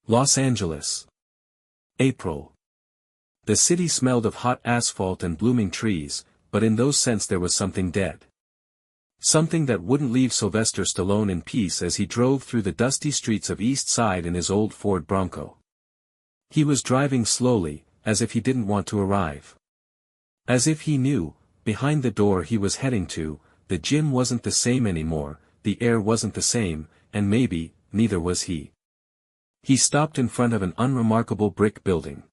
Los Angeles. April. The city smelled of hot asphalt and blooming trees, but in those scents there was something dead. Something that wouldn't leave Sylvester Stallone in peace as he drove through the dusty streets of East Side in his old Ford Bronco. He was driving slowly, as if he didn't want to arrive. As if he knew, behind the door he was heading to, the gym wasn't the same anymore, the air wasn't the same, and maybe, neither was he. He stopped in front of an unremarkable brick building.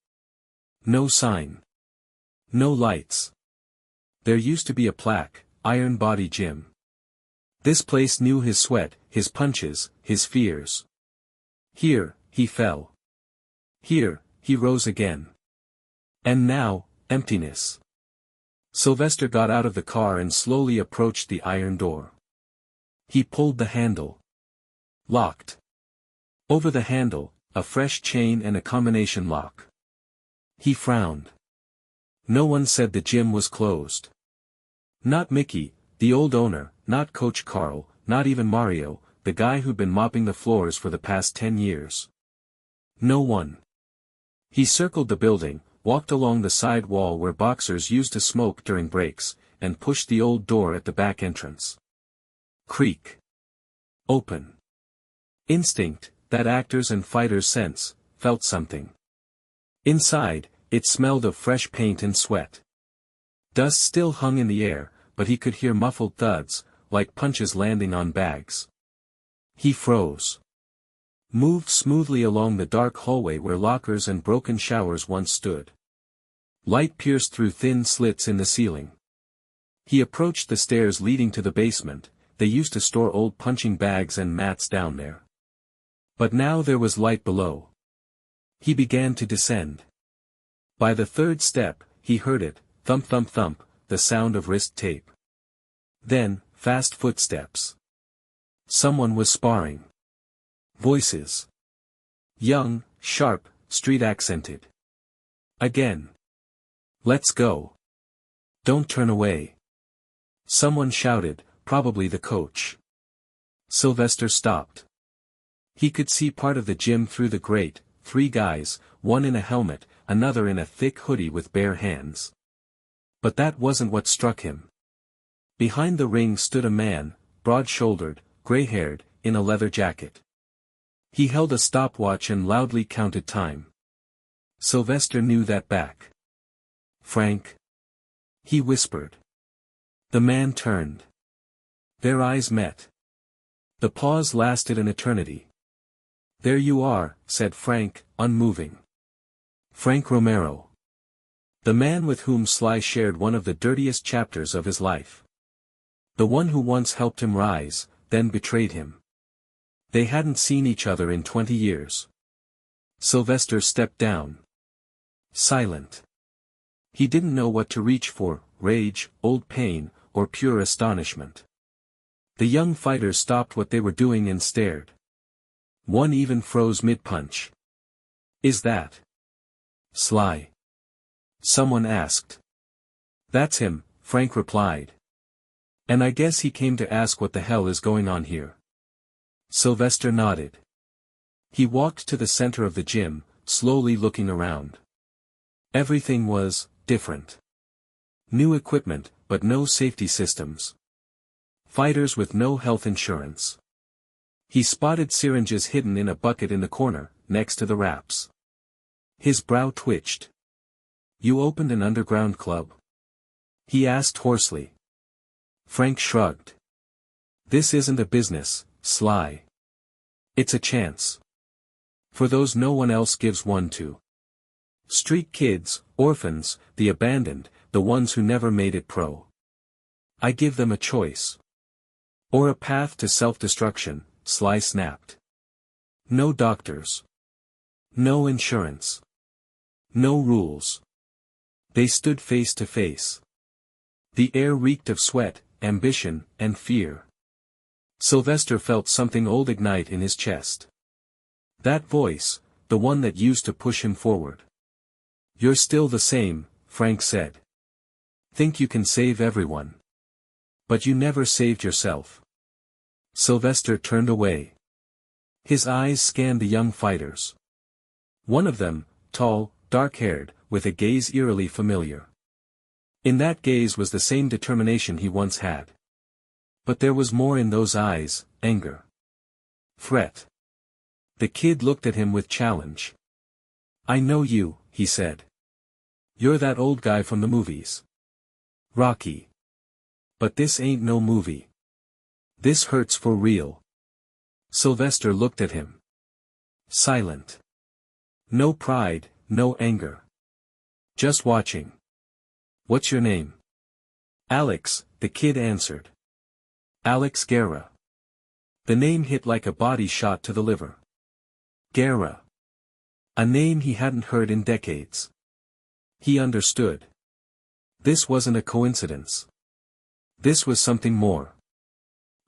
No sign. No lights. There used to be a plaque, Iron Body Gym. This place knew his sweat, his punches, his fears. Here, he fell. Here, he rose again. And now, emptiness. Sylvester got out of the car and slowly approached the iron door. He pulled the handle. Locked. Over the handle, a fresh chain and a combination lock. He frowned. No one said the gym was closed. Not Mickey, the old owner, not Coach Carl, not even Mario, the guy who'd been mopping the floors for the past 10 years. No one. He circled the building, walked along the side wall where boxers used to smoke during breaks, and pushed the old door at the back entrance. Creak. Open. Instinct, that actors and fighters sense, felt something. Inside, it smelled of fresh paint and sweat. Dust still hung in the air, but he could hear muffled thuds, like punches landing on bags. He froze. Moved smoothly along the dark hallway where lockers and broken showers once stood. Light pierced through thin slits in the ceiling. He approached the stairs leading to the basement. They used to store old punching bags and mats down there. But now there was light below. He began to descend. By the third step, he heard it, thump thump thump, the sound of wrist tape. Then, fast footsteps. Someone was sparring. Voices. Young, sharp, street-accented. Again. Let's go. Don't turn away. Someone shouted, probably the coach. Sylvester stopped. He could see part of the gym through the grate, 3 guys, one in a helmet, another in a thick hoodie with bare hands. But that wasn't what struck him. Behind the ring stood a man, broad-shouldered, gray-haired, in a leather jacket. He held a stopwatch and loudly counted time. Sylvester knew that back. Frank. He whispered. The man turned. Their eyes met. The pause lasted an eternity. There you are, said Frank, unmoving. Frank Romero. The man with whom Sly shared one of the dirtiest chapters of his life. The one who once helped him rise, then betrayed him. They hadn't seen each other in 20 years. Sylvester stepped down. Silent. He didn't know what to reach for, rage, old pain, or pure astonishment. The young fighters stopped what they were doing and stared. One even froze mid-punch. Is that Sly? Someone asked. That's him, Frank replied. And I guess he came to ask what the hell is going on here. Sylvester nodded. He walked to the center of the gym, slowly looking around. Everything was different. New equipment, but no safety systems. Fighters with no health insurance. He spotted syringes hidden in a bucket in the corner, next to the wraps. His brow twitched. You opened an underground club? He asked hoarsely. Frank shrugged. This isn't a business, Sly. It's a chance. For those no one else gives one to. Street kids, orphans, the abandoned, the ones who never made it pro. I give them a choice. Or a path to self-destruction, Sly snapped. No doctors. No insurance. No rules. They stood face to face. The air reeked of sweat, ambition, and fear. Sylvester felt something old ignite in his chest. That voice, the one that used to push him forward. You're still the same, Frank said. Think you can save everyone. But you never saved yourself. Sylvester turned away. His eyes scanned the young fighters. One of them, tall, dark-haired, with a gaze eerily familiar. In that gaze was the same determination he once had. But there was more in those eyes, anger. Threat. The kid looked at him with challenge. "I know you," he said. "You're that old guy from the movies. Rocky. But this ain't no movie. This hurts for real." Sylvester looked at him. Silent. No pride, no anger. Just watching. "What's your name?" "Alex," the kid answered. "Alex Guerra." The name hit like a body shot to the liver. Guerra. A name he hadn't heard in decades. He understood. This wasn't a coincidence. This was something more.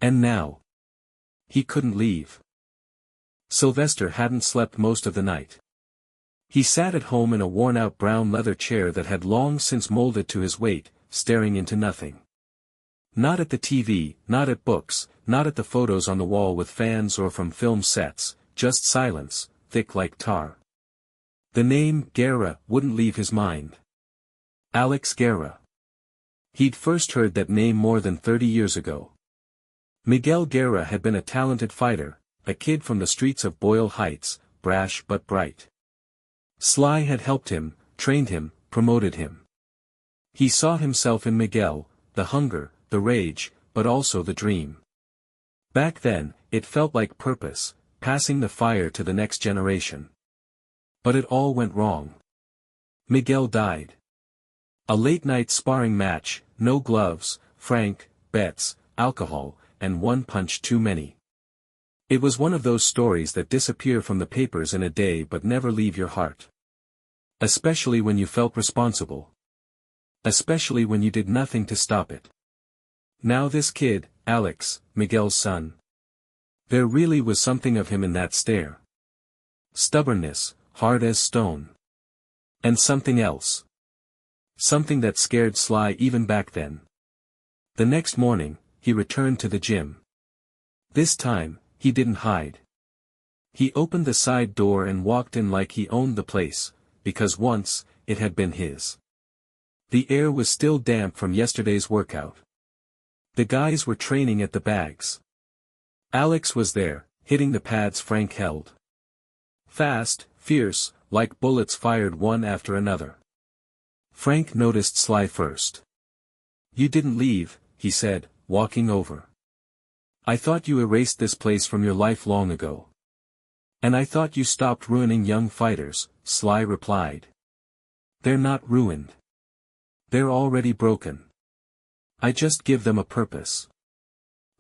And now. He couldn't leave. Sylvester hadn't slept most of the night. He sat at home in a worn-out brown leather chair that had long since molded to his weight, staring into nothing. Not at the TV, not at books, not at the photos on the wall with fans or from film sets, just silence, thick like tar. The name, Guerra, wouldn't leave his mind. Alex Guerra. He'd first heard that name more than 30 years ago. Miguel Guerra had been a talented fighter, a kid from the streets of Boyle Heights, brash but bright. Sly had helped him, trained him, promoted him. He saw himself in Miguel, the hunger, the rage, but also the dream. Back then, it felt like purpose, passing the fire to the next generation. But it all went wrong. Miguel died. A late-night sparring match, no gloves, franc, bets, alcohol, and one punch too many. It was one of those stories that disappear from the papers in a day but never leave your heart. Especially when you felt responsible. Especially when you did nothing to stop it. Now this kid, Alex, Miguel's son. There really was something of him in that stare. Stubbornness, hard as stone. And something else. Something that scared Sly even back then. The next morning, he returned to the gym. This time, he didn't hide. He opened the side door and walked in like he owned the place, because once, it had been his. The air was still damp from yesterday's workout. The guys were training at the bags. Alex was there, hitting the pads Frank held. Fast, fierce, like bullets fired one after another. Frank noticed Sly first. "You didn't leave," he said, walking over. "I thought you erased this place from your life long ago." "And I thought you stopped ruining young fighters," Sly replied. "They're not ruined. They're already broken. I just give them a purpose."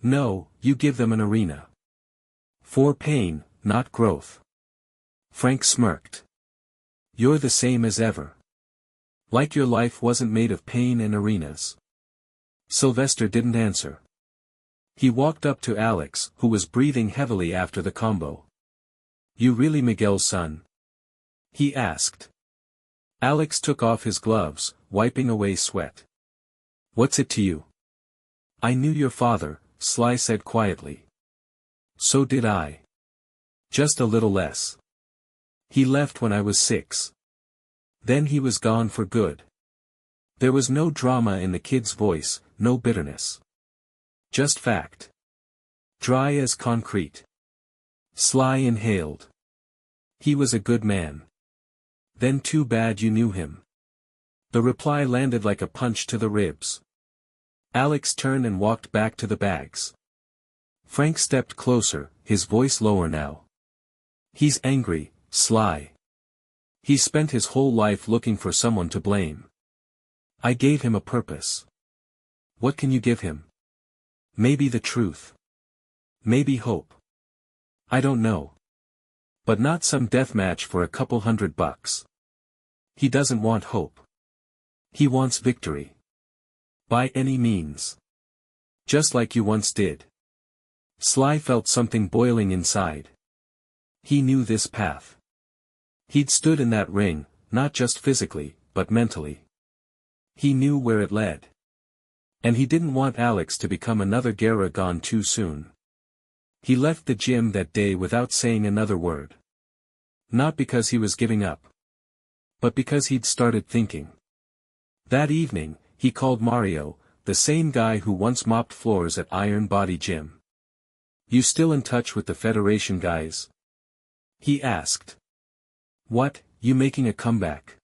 "No, you give them an arena. For pain, not growth." Frank smirked. "You're the same as ever. Like your life wasn't made of pain and arenas." Sylvester didn't answer. He walked up to Alex, who was breathing heavily after the combo. "You really Miguel's son?" he asked. Alex took off his gloves, wiping away sweat. "What's it to you?" "I knew your father," Sly said quietly. "So did I. Just a little less. He left when I was 6. Then he was gone for good." There was no drama in the kid's voice, no bitterness. Just fact. Dry as concrete. Sly inhaled. "He was a good man. Then too bad you knew him." The reply landed like a punch to the ribs. Alex turned and walked back to the bags. Frank stepped closer, his voice lower now. "He's angry, Sly. He spent his whole life looking for someone to blame. I gave him a purpose." "What can you give him?" "Maybe the truth. Maybe hope. I don't know. But not some death match for a couple $100. He doesn't want hope. He wants victory. By any means. Just like you once did." Sly felt something boiling inside. He knew this path. He'd stood in that ring, not just physically, but mentally. He knew where it led. And he didn't want Alex to become another Guerra gone too soon. He left the gym that day without saying another word. Not because he was giving up, but because he'd started thinking. That evening, he called Mario, the same guy who once mopped floors at Iron Body Gym. "You still in touch with the Federation guys?" he asked. "What, you making a comeback?"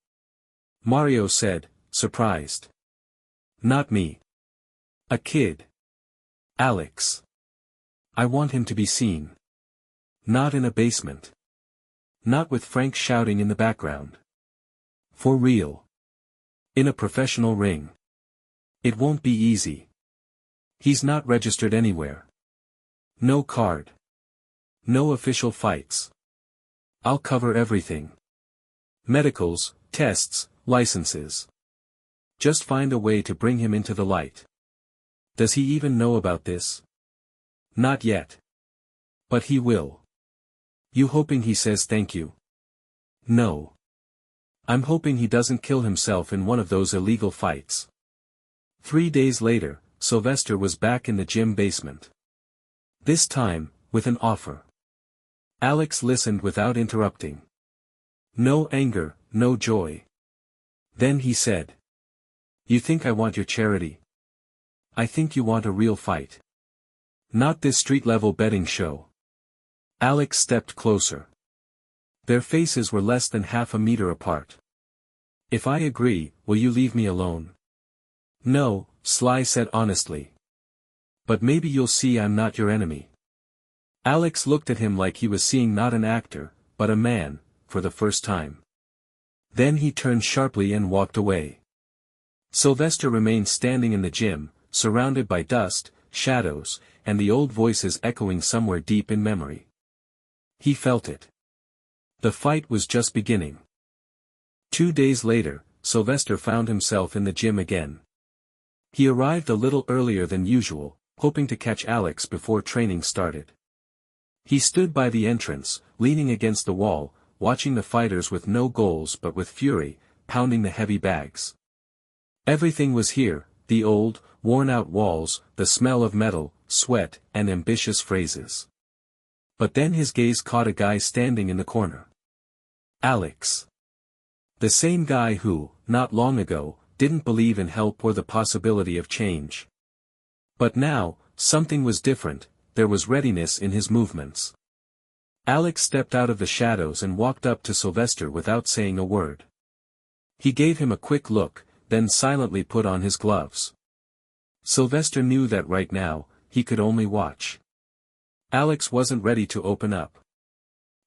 Mario said, surprised. "Not me. A kid. Alex. I want him to be seen. Not in a basement. Not with Frank shouting in the background. For real. In a professional ring. It won't be easy. He's not registered anywhere. No card. No official fights. I'll cover everything. Medicals, tests, licenses. Just find a way to bring him into the light." "Does he even know about this?" "Not yet. But he will." "You hoping he says thank you?" "No. I'm hoping he doesn't kill himself in one of those illegal fights." 3 days later, Sylvester was back in the gym basement. This time, with an offer. Alex listened without interrupting. No anger, no joy. Then he said. "You think I want your charity? I think you want a real fight. Not this street-level betting show." Alex stepped closer. Their faces were less than half a meter apart. "If I agree, will you leave me alone?" "No," Sly said honestly. "But maybe you'll see I'm not your enemy." Alex looked at him like he was seeing not an actor, but a man, for the first time. Then he turned sharply and walked away. Sylvester remained standing in the gym, surrounded by dust, shadows, and the old voices echoing somewhere deep in memory. He felt it. The fight was just beginning. 2 days later, Sylvester found himself in the gym again. He arrived a little earlier than usual, hoping to catch Alex before training started. He stood by the entrance, leaning against the wall, watching the fighters with no goals but with fury, pounding the heavy bags. Everything was here, the old, worn-out walls, the smell of metal, sweat, and ambitious phrases. But then his gaze caught a guy standing in the corner. Alex. The same guy who, not long ago, didn't believe in help or the possibility of change. But now, something was different, there was readiness in his movements. Alex stepped out of the shadows and walked up to Sylvester without saying a word. He gave him a quick look, then silently put on his gloves. Sylvester knew that right now, he could only watch. Alex wasn't ready to open up.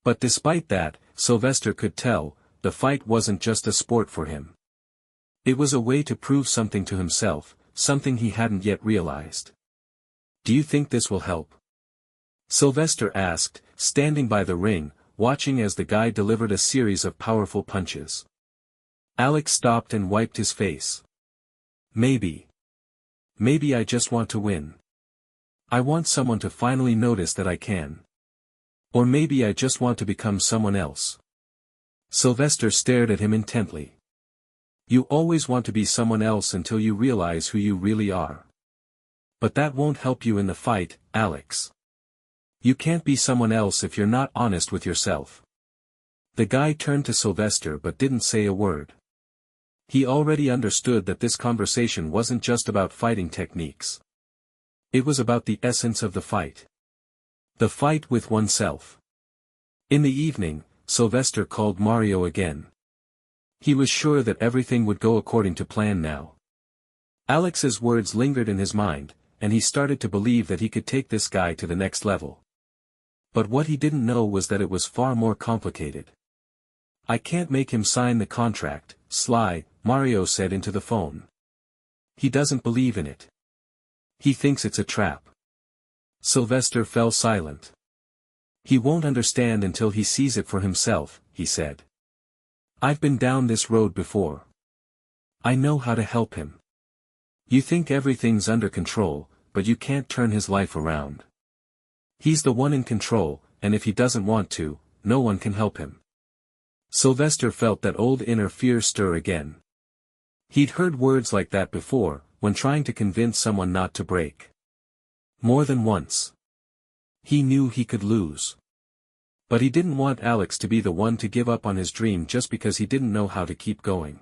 But despite that, Sylvester could tell, the fight wasn't just a sport for him. It was a way to prove something to himself, something he hadn't yet realized. "Do you think this will help?" Sylvester asked, standing by the ring, watching as the guy delivered a series of powerful punches. Alex stopped and wiped his face. "Maybe. Maybe I just want to win. I want someone to finally notice that I can. Or maybe I just want to become someone else." Sylvester stared at him intently. "You always want to be someone else until you realize who you really are. But that won't help you in the fight, Alex. You can't be someone else if you're not honest with yourself." The guy turned to Sylvester but didn't say a word. He already understood that this conversation wasn't just about fighting techniques. It was about the essence of the fight. The fight with oneself. In the evening, Sylvester called Mario again. He was sure that everything would go according to plan now. Alex's words lingered in his mind, and he started to believe that he could take this guy to the next level. But what he didn't know was that it was far more complicated. "I can't make him sign the contract, Sly," Mario said into the phone. "He doesn't believe in it. He thinks it's a trap." Sylvester fell silent. "He won't understand until he sees it for himself," he said. "I've been down this road before. I know how to help him. You think everything's under control, but you can't turn his life around. He's the one in control, and if he doesn't want to, no one can help him." Sylvester felt that old inner fear stir again. He'd heard words like that before, when trying to convince someone not to break. More than once. He knew he could lose. But he didn't want Alex to be the one to give up on his dream just because he didn't know how to keep going.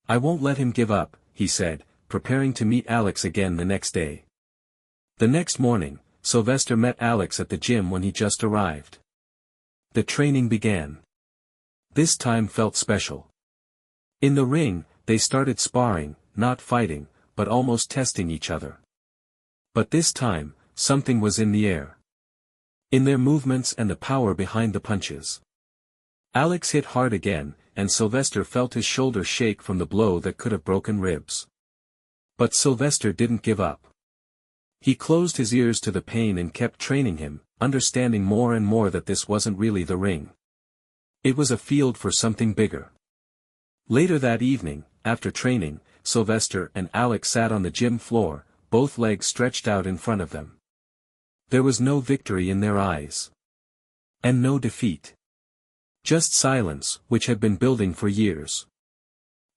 "I won't let him give up," he said, preparing to meet Alex again the next day. The next morning, Sylvester met Alex at the gym when he just arrived. The training began. This time felt special. In the ring, they started sparring, not fighting, but almost testing each other. But this time, something was in the air. In their movements and the power behind the punches. Alex hit hard again, and Sylvester felt his shoulder shake from the blow that could have broken ribs. But Sylvester didn't give up. He closed his ears to the pain and kept training him, understanding more and more that this wasn't really the ring. It was a field for something bigger. Later that evening, after training, Sylvester and Alex sat on the gym floor, both legs stretched out in front of them. There was no victory in their eyes. And no defeat. Just silence, which had been building for years.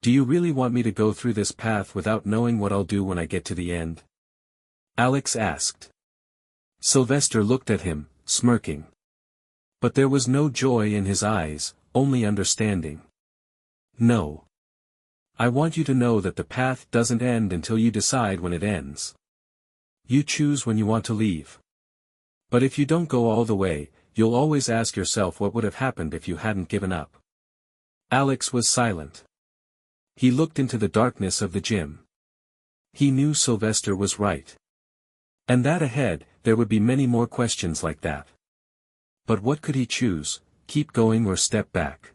"Do you really want me to go through this path without knowing what I'll do when I get to the end?" Alex asked. Sylvester looked at him, smirking. But there was no joy in his eyes, only understanding. "No. I want you to know that the path doesn't end until you decide when it ends. You choose when you want to leave. But if you don't go all the way, you'll always ask yourself what would have happened if you hadn't given up." Alex was silent. He looked into the darkness of the gym. He knew Sylvester was right. And that ahead, there would be many more questions like that. But what could he choose, keep going or step back?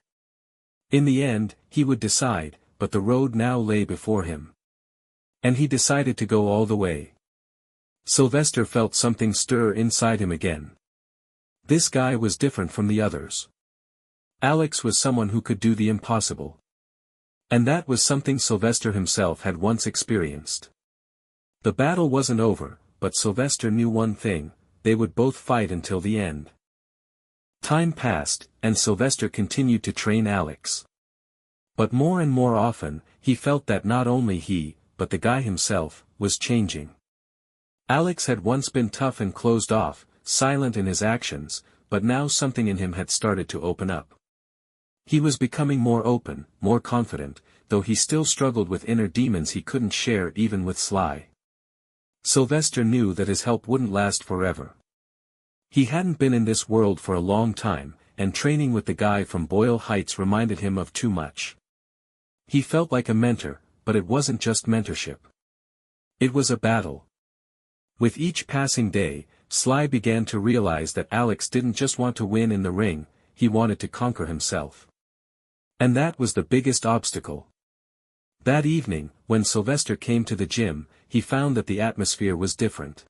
In the end, he would decide, but the road now lay before him. And he decided to go all the way. Sylvester felt something stir inside him again. This guy was different from the others. Alex was someone who could do the impossible. And that was something Sylvester himself had once experienced. The battle wasn't over, but Sylvester knew one thing: they would both fight until the end. Time passed, and Sylvester continued to train Alex. But more and more often, he felt that not only he, but the guy himself, was changing. Alex had once been tough and closed off, silent in his actions, but now something in him had started to open up. He was becoming more open, more confident, though he still struggled with inner demons he couldn't share even with Sly. Sylvester knew that his help wouldn't last forever. He hadn't been in this world for a long time, and training with the guy from Boyle Heights reminded him of too much. He felt like a mentor, but it wasn't just mentorship. It was a battle. With each passing day, Sly began to realize that Alex didn't just want to win in the ring, he wanted to conquer himself. And that was the biggest obstacle. That evening, when Sylvester came to the gym, he found that the atmosphere was different.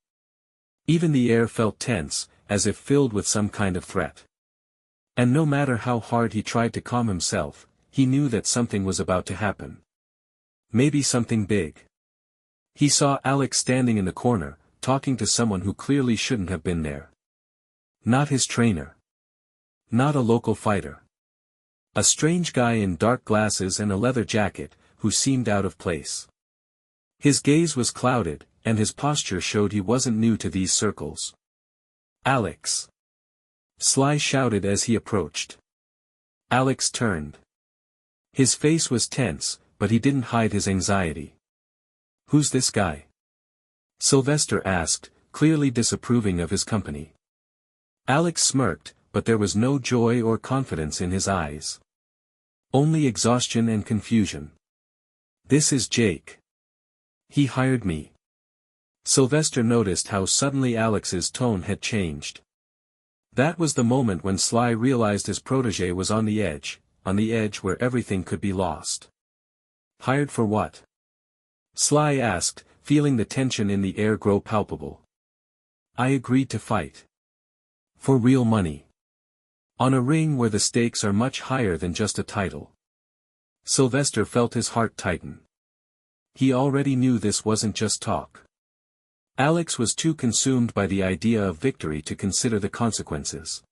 Even the air felt tense, as if filled with some kind of threat. And no matter how hard he tried to calm himself, he knew that something was about to happen. Maybe something big. He saw Alex standing in the corner, talking to someone who clearly shouldn't have been there. Not his trainer. Not a local fighter. A strange guy in dark glasses and a leather jacket, who seemed out of place. His gaze was clouded, and his posture showed he wasn't new to these circles. "Alex!" Sly shouted as he approached. Alex turned. His face was tense, but he didn't hide his anxiety. "Who's this guy?" Sylvester asked, clearly disapproving of his company. Alex smirked, but there was no joy or confidence in his eyes. Only exhaustion and confusion. "This is Jake. He hired me." Sylvester noticed how suddenly Alex's tone had changed. That was the moment when Sly realized his protege was on the edge where everything could be lost. "Hired for what?" Sly asked, feeling the tension in the air grow palpable. "I agreed to fight. For real money. On a ring where the stakes are much higher than just a title." Sylvester felt his heart tighten. He already knew this wasn't just talk. Alex was too consumed by the idea of victory to consider the consequences.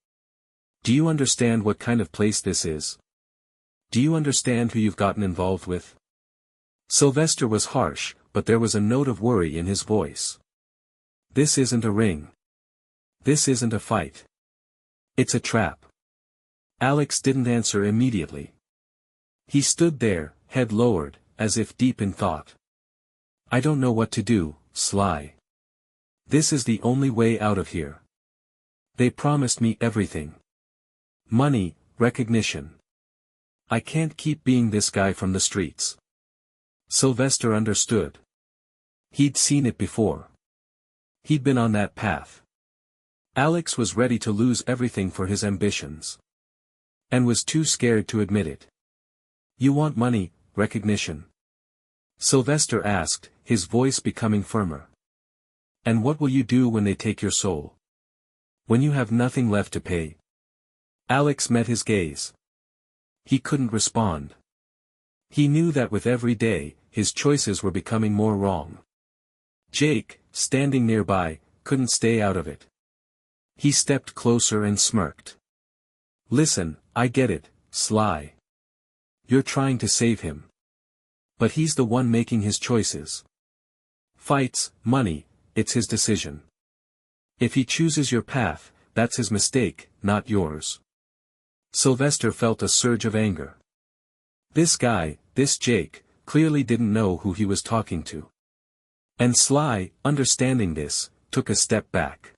"Do you understand what kind of place this is? Do you understand who you've gotten involved with?" Sylvester was harsh, but there was a note of worry in his voice. "This isn't a ring. This isn't a fight. It's a trap. Alex didn't answer immediately. He stood there, head lowered, as if deep in thought. I don't know what to do, Sly. This is the only way out of here. They promised me everything. Money, recognition. I can't keep being this guy from the streets. Sylvester understood. He'd seen it before. He'd been on that path. Alex was ready to lose everything for his ambitions. And was too scared to admit it. You want money, recognition? Sylvester asked, his voice becoming firmer. And what will you do when they take your soul? When you have nothing left to pay? Alex met his gaze. He couldn't respond. He knew that with every day, his choices were becoming more wrong. Jake, standing nearby, couldn't stay out of it. He stepped closer and smirked. Listen, I get it, Sly. You're trying to save him. But he's the one making his choices. Fights, money, it's his decision. If he chooses your path, that's his mistake, not yours. Sylvester felt a surge of anger. This guy, this Jake, clearly didn't know who he was talking to. And Sly, understanding this, took a step back.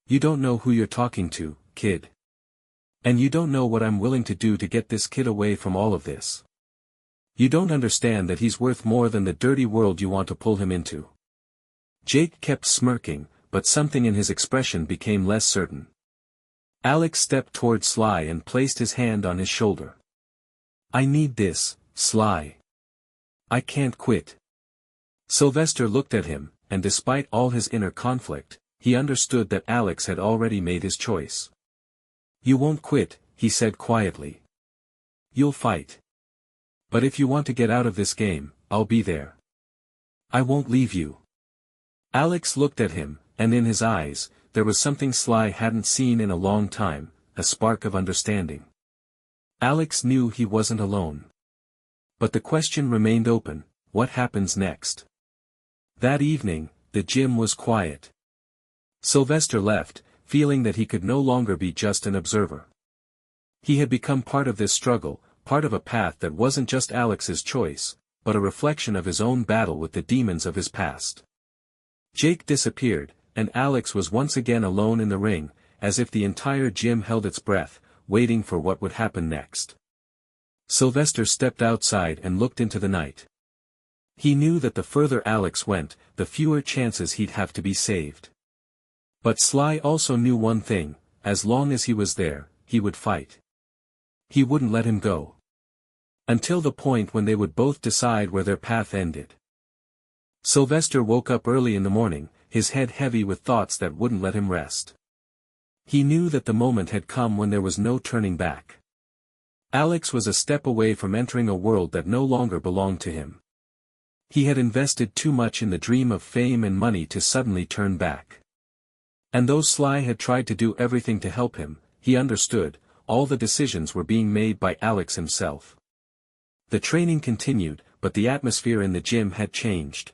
You don't know who you're talking to, kid. And you don't know what I'm willing to do to get this kid away from all of this. You don't understand that he's worth more than the dirty world you want to pull him into. Jake kept smirking, but something in his expression became less certain. Alex stepped toward Sly and placed his hand on his shoulder. I need this, Sly. I can't quit. Sylvester looked at him, and despite all his inner conflict, he understood that Alex had already made his choice. You won't quit, he said quietly. You'll fight. But if you want to get out of this game, I'll be there. I won't leave you. Alex looked at him, and in his eyes, there was something Sly hadn't seen in a long time, a spark of understanding. Alex knew he wasn't alone. But the question remained open, what happens next? That evening, the gym was quiet. Sylvester left, feeling that he could no longer be just an observer. He had become part of this struggle, part of a path that wasn't just Alex's choice, but a reflection of his own battle with the demons of his past. Jake disappeared, and Alex was once again alone in the ring, as if the entire gym held its breath, waiting for what would happen next. Sylvester stepped outside and looked into the night. He knew that the further Alex went, the fewer chances he'd have to be saved. But Sly also knew one thing, as long as he was there, he would fight. He wouldn't let him go. Until the point when they would both decide where their path ended. Sylvester woke up early in the morning, his head heavy with thoughts that wouldn't let him rest. He knew that the moment had come when there was no turning back. Alex was a step away from entering a world that no longer belonged to him. He had invested too much in the dream of fame and money to suddenly turn back. And though Sly had tried to do everything to help him, he understood, all the decisions were being made by Alex himself. The training continued, but the atmosphere in the gym had changed.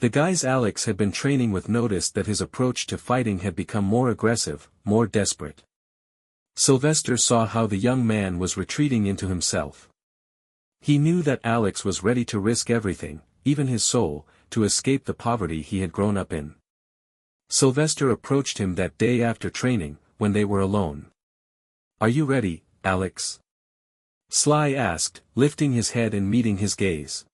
The guys Alex had been training with noticed that his approach to fighting had become more aggressive, more desperate. Sylvester saw how the young man was retreating into himself. He knew that Alex was ready to risk everything, even his soul, to escape the poverty he had grown up in. Sylvester approached him that day after training, when they were alone. Are you ready, Alex? Sly asked, lifting his head and meeting his gaze.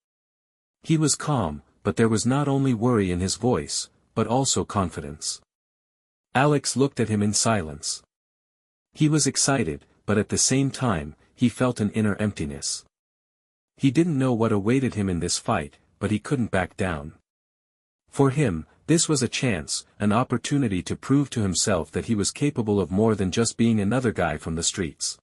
He was calm, but there was not only worry in his voice, but also confidence. Alex looked at him in silence. He was excited, but at the same time, he felt an inner emptiness. He didn't know what awaited him in this fight, but he couldn't back down. For him, this was a chance, an opportunity to prove to himself that he was capable of more than just being another guy from the streets.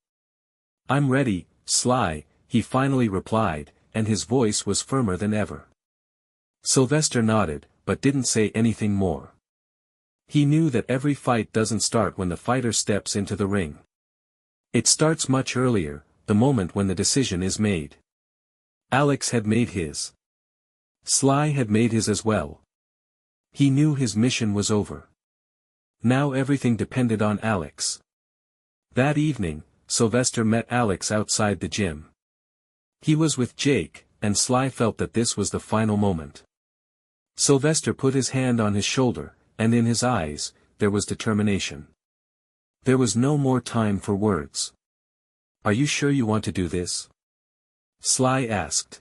I'm ready, Sly, he finally replied, and his voice was firmer than ever. Sylvester nodded, but didn't say anything more. He knew that every fight doesn't start when the fighter steps into the ring. It starts much earlier, the moment when the decision is made. Alex had made his. Sly had made his as well. He knew his mission was over. Now everything depended on Alex. That evening, Sylvester met Alex outside the gym. He was with Jake, and Sly felt that this was the final moment. Sylvester put his hand on his shoulder, and in his eyes, there was determination. There was no more time for words. "Are you sure you want to do this?" Sly asked.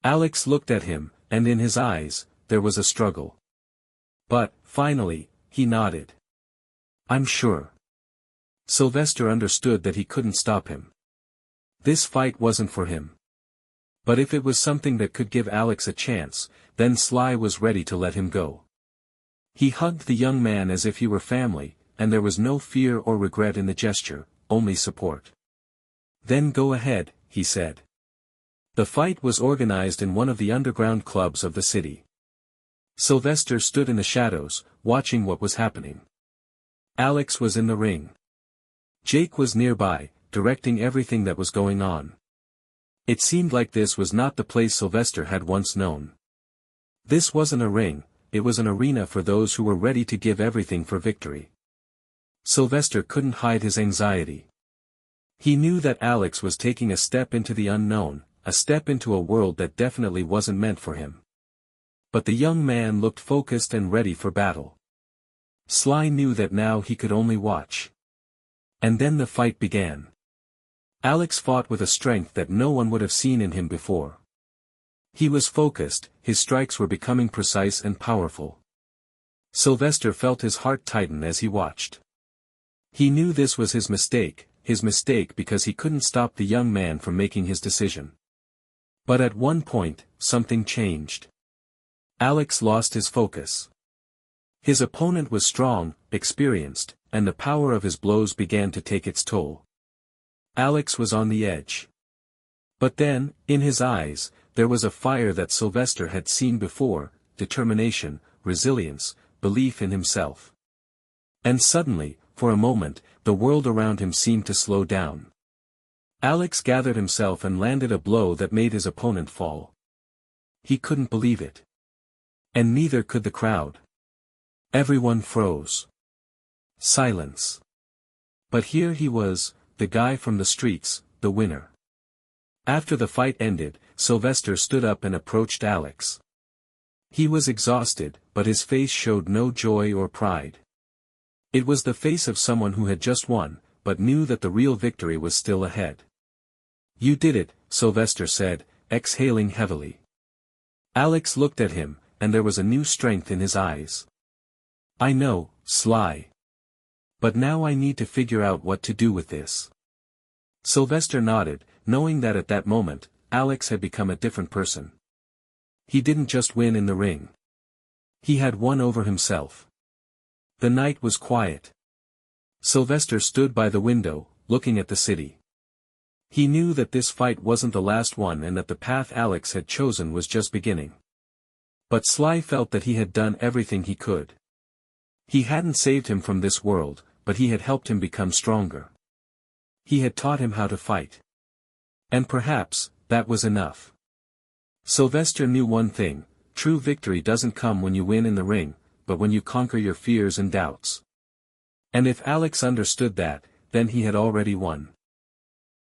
Alex looked at him, and in his eyes, there was a struggle. But, finally, he nodded. "I'm sure." Sylvester understood that he couldn't stop him. This fight wasn't for him. But if it was something that could give Alex a chance, then Sly was ready to let him go. He hugged the young man as if he were family, and there was no fear or regret in the gesture, only support. "Then go ahead," he said. The fight was organized in one of the underground clubs of the city. Sylvester stood in the shadows, watching what was happening. Alex was in the ring. Jake was nearby, directing everything that was going on. It seemed like this was not the place Sylvester had once known. This wasn't a ring, it was an arena for those who were ready to give everything for victory. Sylvester couldn't hide his anxiety. He knew that Alex was taking a step into the unknown, a step into a world that definitely wasn't meant for him. But the young man looked focused and ready for battle. Sly knew that now he could only watch. And then the fight began. Alex fought with a strength that no one would have seen in him before. He was focused, his strikes were becoming precise and powerful. Sylvester felt his heart tighten as he watched. He knew this was his mistake because he couldn't stop the young man from making his decision. But at one point, something changed. Alex lost his focus. His opponent was strong, experienced, and the power of his blows began to take its toll. Alex was on the edge. But then, in his eyes, there was a fire that Sylvester had seen before, determination, resilience, belief in himself. And suddenly, for a moment, the world around him seemed to slow down. Alex gathered himself and landed a blow that made his opponent fall. He couldn't believe it. And neither could the crowd. Everyone froze. Silence. But here he was, the guy from the streets, the winner. After the fight ended, Sylvester stood up and approached Alex. He was exhausted, but his face showed no joy or pride. It was the face of someone who had just won, but knew that the real victory was still ahead. "You did it," Sylvester said, exhaling heavily. Alex looked at him, and there was a new strength in his eyes. "I know, Sly. But now I need to figure out what to do with this." Sylvester nodded, knowing that at that moment, Alex had become a different person. He didn't just win in the ring. He had won over himself. The night was quiet. Sylvester stood by the window, looking at the city. He knew that this fight wasn't the last one and that the path Alex had chosen was just beginning. But Sly felt that he had done everything he could. He hadn't saved him from this world, but he had helped him become stronger. He had taught him how to fight. And perhaps, that was enough. Sylvester knew one thing: true victory doesn't come when you win in the ring, but when you conquer your fears and doubts. And if Alex understood that, then he had already won.